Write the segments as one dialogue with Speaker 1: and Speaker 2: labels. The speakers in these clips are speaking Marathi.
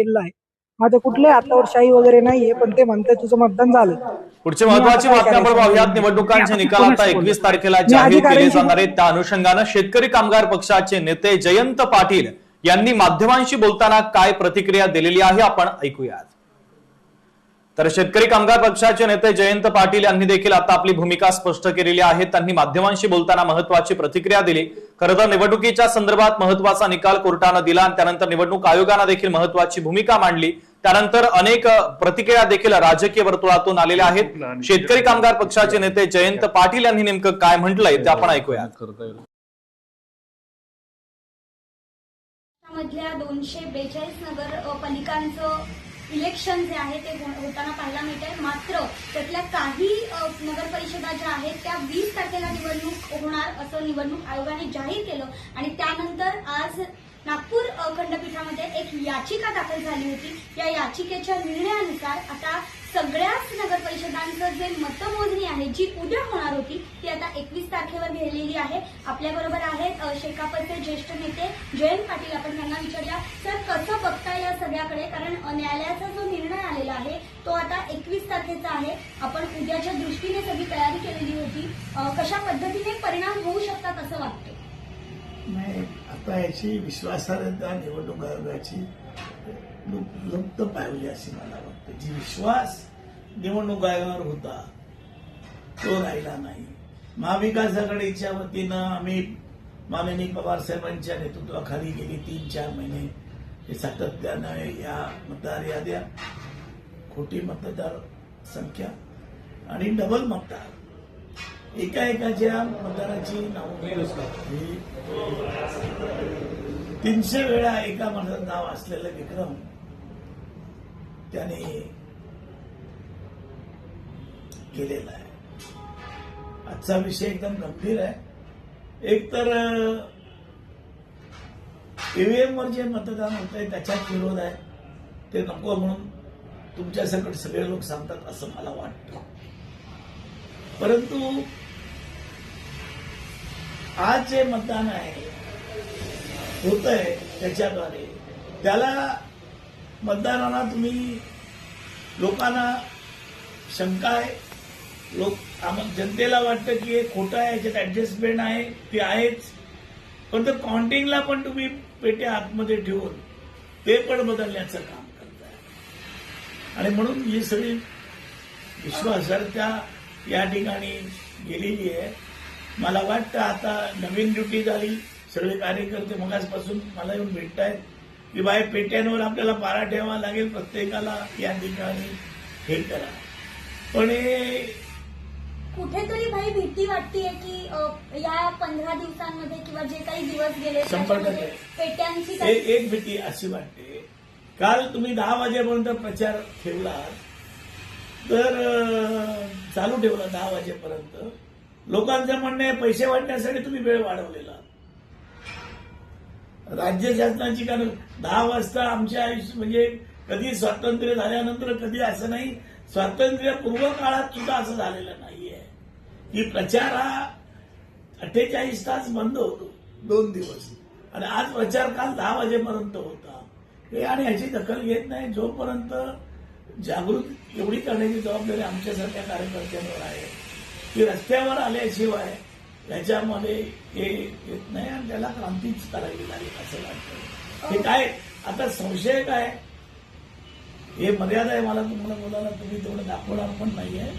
Speaker 1: केलेलं आहे. माझं कुठल्याही हातावर शाही वगैरे नाहीये, पण ते म्हणते तुझं मतदान झालं.
Speaker 2: पुढची महत्वाची बातमी आपण पाहूयात. निवडणुकांचे निकाल आता 21 तारखेला जाहीर केले जाणार आहेत. त्या अनुषंगानं शेतकरी कामगार पक्षाचे नेते जयंत पाटील यांनी माध्यमांशी बोलताना काय प्रतिक्रिया दिलेली आहे आपण ऐकूयात. तर शेतकरी कामगार पक्षाचे नेते जयंत पाटील यांनी देखील आता आपली भूमिका स्पष्ट केलेली आहे. त्यांनी माध्यमांशी बोलताना महत्वाची प्रतिक्रिया दिली. खरं तर निवडणुकीच्या संदर्भात महत्वाचा निकाल कोर्टानं दिला आणि त्यानंतर निवडणूक आयोगानं देखील महत्वाची भूमिका मांडली. त्यानंतर अनेक प्रतिक्रिया देखील राजकीय वर्तुळातून आलेल्या आहेत. शेतकरी कामगार पक्षाचे नेते जयंत पाटील यांनी नेमकं काय म्हटलंय ते आपण ऐकूयात.
Speaker 3: मधल्या 242 नगरपालिकांचं इलेक्शन जे आहे ते होताना पाहायला मिळते. मात्र त्यातल्या काही नगरपरिषदा ज्या आहेत त्या 20 तारखेला निवडणूक होणार असं निवडणूक आयोगाने जाहीर केलं. आणि त्यानंतर आज नागपूर खंडपीठामध्ये एक याचिका दाखल झाली होती. या याचिकेच्या निर्णयानुसार आता सगळ्याच नगरपरिषदांचं जे मतमोजणी आहे जी उद्या होणार होती ती आता 21 तारखेवर घेतलेली आहे. आपल्याबरोबर आहेत शेकापचे ज्येष्ठ नेते जयंत पाटील. आपण त्यांना विचारूया, सर कसं बघता या सगळ्याकडे, कारण न्यायालयाचा जो निर्णय आलेला आहे तो आता 21 तारखेचा आहे. आपण उद्याच्या दृष्टीने सगळी तयारी केलेली होती. कशा पद्धतीने परिणाम होऊ शकतात असं वाटतं?
Speaker 4: नाही, आता याची विश्वासार्हता निवडणूक आयोगाची लुप्त पावली अशी मला वाटतं. जी विश्वास निवडणूक आयोगावर होता तो राहिला नाही. महाविकास आघाडीच्या वतीनं आम्ही माननीय पवार साहेबांच्या नेतृत्वाखाली गेली 3-4 महिने हे सातत्यानं या मतदार याद्या, खोटी मतदार संख्या आणि डबल मतदार एकाच्या मतदाराची नाव 300 वेळा एका माणसाचं नाव असलेलं विक्रम त्याने केलेला आहे. आजचा विषय एकदम गंभीर आहे. एक तर ईव्हीएम वर जे मतदान होत आहे त्याच्यात विरोध आहे. ते नको म्हणून तुमच्या सकट सगळे लोक सांगतात असं मला वाटतं. परंतु आज जे मतदान आहे होत आहे त्याच्याद्वारे त्याला मतदारांना तुम्ही लोकांना शंका आहे. जनतेला वाटतं की हे खोटं आहे, याच्यात ऍडजस्टमेंट आहे, ती आहेच. पण तर काउंटिंगला पण तुम्ही पेट्या आतमध्ये ठेवून ते पण बदलण्याचं काम करताय. आणि म्हणून ही सगळी विश्वासार्हता या ठिकाणी गेलेली आहे. मला वाटतं आता नवीन ड्युटी झाली. सगळे कार्यकर्ते मगासपासून मला येऊन भेटतायत की बाय पेट्यांवर आपल्याला पारा ठेवावा लागेल, प्रत्येकाला या ठिकाणी हे करा. पण
Speaker 3: कुठेतरी भाई भीती वाटतेय की या 15 दिवसांमध्ये किंवा जे काही दिवस गेले पेट्यांची
Speaker 4: एक भीती अशी वाटते. काल तुम्ही 10 वाजेपर्यंत प्रचार ठेवला तर चालू ठेवला 10 वाजेपर्यंत. लोकांचं म्हणणं आहे पैसे वाटण्यासाठी तुम्ही वेळ वाढवलेला. राज्य शासनाची कारण 10 वाजता आमच्या आयुष्य म्हणजे कधी स्वातंत्र्य झाल्यानंतर कधी असं नाही, स्वातंत्र्यपूर्व काळात सुद्धा असं झालेलं नाहीये की प्रचार हा 48 तास बंद होतो 2 दिवस. आणि आज प्रचार काल 10 वाजेपर्यंत होता. आणि ह्याची दखल घेत नाही. जोपर्यंत जागृत एवढी करण्याची जबाबदारी आमच्यासारख्या कार्यकर्त्यांवर आहे की रस्त्यावर आल्याशिवाय याच्यामध्ये हे येत नाही आणि त्याला क्रांतीच करावी लागेल असं वाटतं. हे काय आता संशय काय, हे मर्यादा आहे मला तुम्हाला बोलायला. तुम्ही तेवढं दाखवणार पण नाहीये.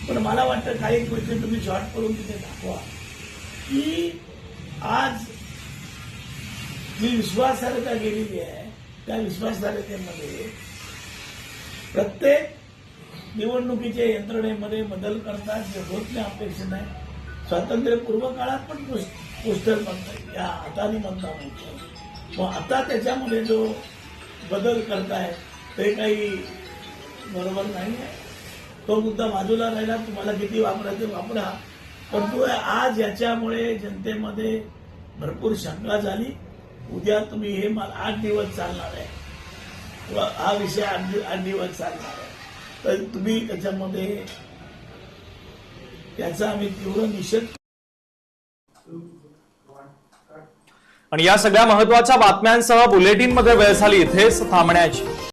Speaker 4: पण मला वाटतं काही गोष्टी तुम्ही शॉर्ट करून तिथे दाखवा की आज जी विश्वासार्हता गेलेली आहे त्या विश्वासार्हतेमध्ये प्रत्येक निवडणुकीच्या यंत्रणेमध्ये बदल करतात. जे होत नाही अपेक्षित आहे. स्वातंत्र्यपूर्व काळात पण पोस्टर बनतात, या हाताने मतदान होतं. मग आता त्याच्यामध्ये जो बदल करताय ते काही बरोबर नाही आहे. तो मुद्दा बाजूला राहिला. तुम्हाला किती वापरायचं वापरा. पण तो आज याच्यामुळे जनतेमध्ये भरपूर शंका झाली. उद्या तुम्ही हे 8 दिवस चालणार आहे, हा विषय 8 दिवस चालणार आहे. तर तुम्ही त्याच्यामध्ये त्याचा आम्ही तीव्र निषेध
Speaker 2: आणि या सगळ्या महत्वाच्या बातम्यांसह बुलेटिनमध्ये वेळ झाली इथेच थांबण्याची।